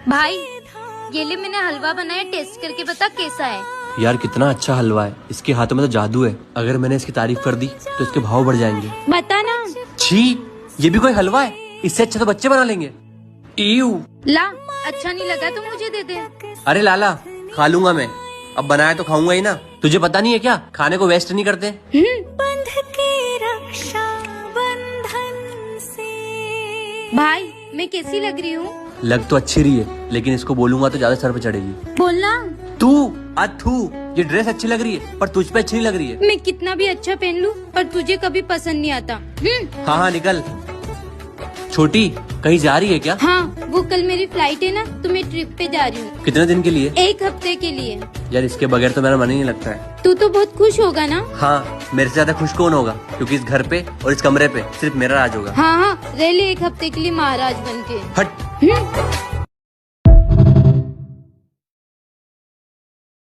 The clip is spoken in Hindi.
भाई ये ले मैंने हलवा बनाया, टेस्ट करके बता कैसा है। यार कितना अच्छा हलवा है, इसके हाथों में तो जादू है। अगर मैंने इसकी तारीफ कर दी तो इसके भाव बढ़ जाएंगे। बता ना। छी, ये भी कोई हलवा है? इससे अच्छा तो बच्चे बना लेंगे। ईयू। ला, अच्छा नहीं लगा तो मुझे दे दे। अरे लाला, खा लूंगा मैं, अब बनाया तो खाऊंगा ही ना। तुझे पता नहीं है क्या, खाने को वेस्ट नहीं करते। बंध के रक्षा बंधन से। भाई मैं कैसी लग रही हूँ? लग तो अच्छी रही है, लेकिन इसको बोलूंगा तो ज्यादा सर पे चढ़ेगी। बोलना। तू अथू, ये ड्रेस अच्छी लग रही है पर तुझ पे अच्छी नहीं लग रही है। मैं कितना भी अच्छा पहन लूं पर तुझे कभी पसंद नहीं आता। हाँ हाँ निकल। छोटी, कहीं जा रही है क्या? हाँ, वो कल मेरी फ्लाइट है ना, तो मैं ट्रिप पे जा रही हूँ। कितने दिन के लिए? 1 हफ्ते के लिए। यार इसके बगैर तो मेरा मन ही नहीं लगता है। तू तो बहुत खुश होगा ना? हाँ, मेरे से ज्यादा खुश कौन होगा, क्योंकि इस घर पे और इस कमरे पे सिर्फ मेरा राज होगा। हाँ हाँ, रह ले 1 हफ्ते के लिए महाराज बन के। हट।